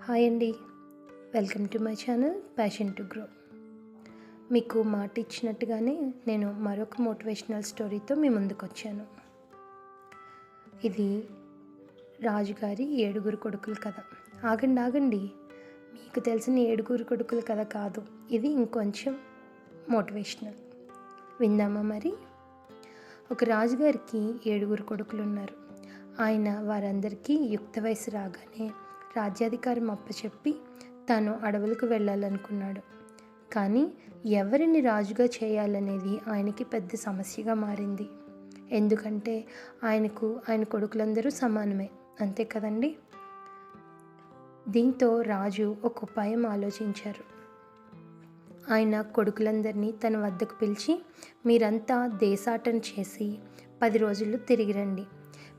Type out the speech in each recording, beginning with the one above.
Hi అండి, welcome to my channel passion to grow. మీకు మాట ఇచ్చినట్టుగానే నేను మరొక మోటివేషనల్ స్టోరీతో మీ ముందుకు వచ్చాను. ఇది రాజుగారి 7 కొడుకుల కథ. ఆగండి, మీకు తెలిసిన 7 కొడుకుల కథ కాదు, ఇది ఇంకొంచెం మోటివేషనల్. విందామా మరి? ఒక రాజుగారికి 7 కొడుకులు ఉన్నారు. ఆయన వారందరికీ యుక్త వయసు రాగానే రాజ్యాధికారం అప్పచెప్పి తాను అడవులకు వెళ్ళాలనుకున్నాడు. కానీ ఎవరిని రాజుగా చేయాలనేది ఆయనకి పెద్ద సమస్యగా మారింది. ఎందుకంటే ఆయన కొడుకులందరూ సమానమే, అంతే కదండి. దీంతో రాజు ఒక ఉపాయం ఆలోచించారు. ఆయన కొడుకులందరినీ తన వద్దకు పిలిచి, మీరంతా దేశాటన చేసి 10 రోజులు తిరిగి రండి.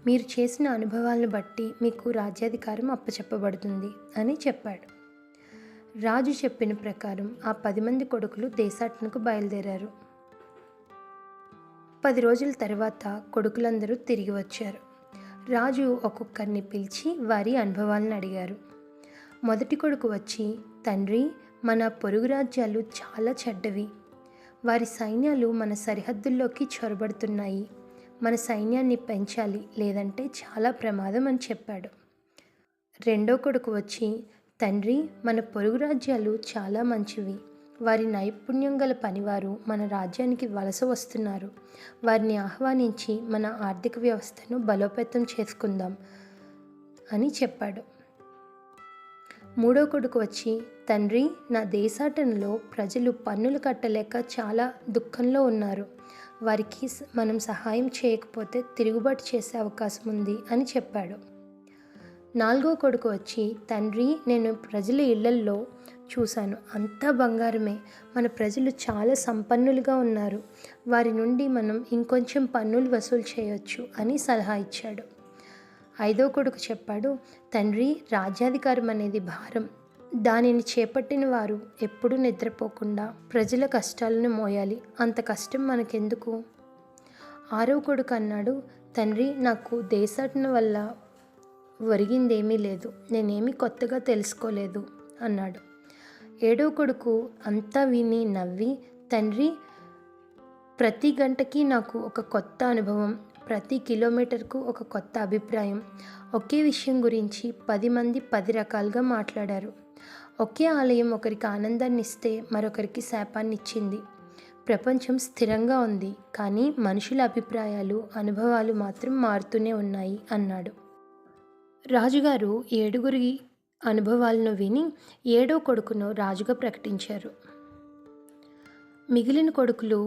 మీరు చేసిన అనుభవాలను బట్టి మీకు రాజ్యాధికారం అప్పచెప్పబడుతుంది అని చెప్పాడు. రాజు చెప్పిన ప్రకారం ఆ 10 మంది కొడుకులు దేశాటనకు బయలుదేరారు. 10 రోజుల తర్వాత కొడుకులందరూ తిరిగి వచ్చారు. రాజు ఒక్కొక్కరిని పిలిచి వారి అనుభవాలను అడిగారు. మొదటి కొడుకు వచ్చి, తండ్రి, మన పొరుగు రాజ్యాలు చాలా చెడ్డవి. వారి సైన్యాలు మన సరిహద్దుల్లోకి చొరబడుతున్నాయి. మన సైన్యాన్ని పెంచాలి, లేదంటే చాలా ప్రమాదం అని చెప్పాడు. రెండో కొడుకు వచ్చి, తండ్రి, మన పొరుగు రాజ్యాలు చాలా మంచివి. వారి నైపుణ్యం గల పనివారు మన రాజ్యానికి వలస వస్తున్నారు. వారిని ఆహ్వానించి మన ఆర్థిక వ్యవస్థను బలోపేతం చేసుకుందాం అని చెప్పాడు. మూడో కొడుకు వచ్చి, తండ్రి, నా దేశాటనలో ప్రజలు పన్నులు కట్టలేక చాలా దుఃఖంలో ఉన్నారు. వారికి మనం సహాయం చేయకపోతే తిరుగుబాటు చేసే అవకాశం ఉంది అని చెప్పాడు. నాలుగో కొడుకు వచ్చి, తండ్రి, నేను ప్రజల ఇళ్లల్లో చూశాను, అంతా బంగారమే. మన ప్రజలు చాలా సంపన్నులుగా ఉన్నారు. వారి నుండి మనం ఇంకొంచెం పన్నులు వసూలు చేయొచ్చు అని సలహా ఇచ్చాడు. ఐదో కొడుకు చెప్పాడు, తండ్రి, రాజ్యాధికారం అనేది భారం. దానిని చేపట్టిన వారు ఎప్పుడూ నిద్రపోకుండా ప్రజల కష్టాలను మోయాలి. అంత కష్టం మనకెందుకు? ఆరో కొడుకు అన్నాడు, తండ్రి, నాకు దేశాటన వల్ల ఒరిగిందేమీ లేదు. నేనేమీ కొత్తగా తెలుసుకోలేదు అన్నాడు. ఏడో కొడుకు అంతా విని నవ్వి, తండ్రి, ప్రతి గంటకి నాకు ఒక కొత్త అనుభవం, ప్రతి కిలోమీటర్కు ఒక కొత్త అభిప్రాయం. ఒకే విషయం గురించి 10 మంది 10 రకాలుగా మాట్లాడారు. ఒకే ఆలయం ఒకరికి ఆనందాన్ని ఇస్తే మరొకరికి శాపాన్ని ఇచ్చింది. ప్రపంచం స్థిరంగా ఉంది, కానీ మనుషుల అభిప్రాయాలు, అనుభవాలు మాత్రం మారుతూనే ఉన్నాయి అన్నాడు. రాజుగారు 7 అనుభవాలను విని 7వ కొడుకును రాజుగా ప్రకటించారు. మిగిలిన కొడుకులు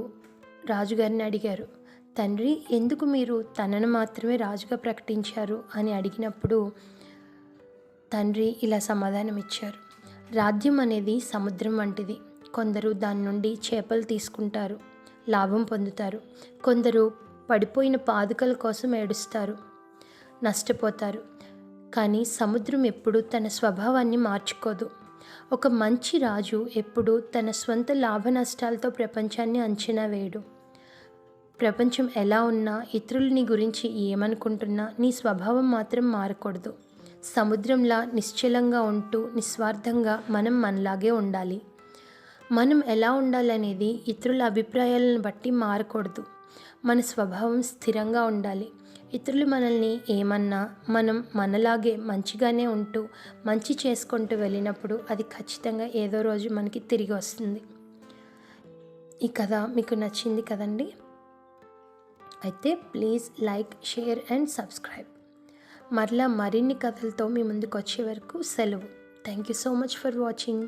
రాజుగారిని అడిగారు, తండ్రి, ఎందుకు మీరు తనను మాత్రమే రాజుగా ప్రకటించారు అని అడిగినప్పుడు తండ్రి ఇలా సమాధానం ఇచ్చారు. రాజ్యం అనేది సముద్రం వంటిది. కొందరు దాని నుండి చేపలు తీసుకుంటారు, లాభం పొందుతారు. కొందరు పడిపోయిన పాదుకల కోసం ఏడుస్తారు, నష్టపోతారు. కానీ సముద్రం ఎప్పుడూ తన స్వభావాన్ని మార్చుకోదు. ఒక మంచి రాజు ఎప్పుడూ తన స్వంత లాభ నష్టాలతో ప్రపంచాన్ని అంచనా వేయడు. ప్రపంచం ఎలా ఉన్నా, ఇతరులు నీ గురించి ఏమనుకుంటున్నా, నీ స్వభావం మాత్రం మారకూడదు. సముద్రంలా నిశ్చలంగా ఉంటూ నిస్వార్థంగా మనం మనలాగే ఉండాలి. మనం ఎలా ఉండాలనేది ఇతరుల అభిప్రాయాలను బట్టి మారకూడదు. మన స్వభావం స్థిరంగా ఉండాలి. ఇతరులు మనల్ని ఏమన్నా మనం మనలాగే మంచిగానే ఉంటూ మంచి చేసుకుంటూ వెళ్ళినప్పుడు అది ఖచ్చితంగా ఏదో రోజు మనకి తిరిగి వస్తుంది. ఈ కథ మీకు నచ్చింది కదండి? అయితే please like, share and subscribe. మరలా మరిన్ని కథలతో మీ ముందుకు వచ్చే వరకు సెలవు. Thank you so much for watching.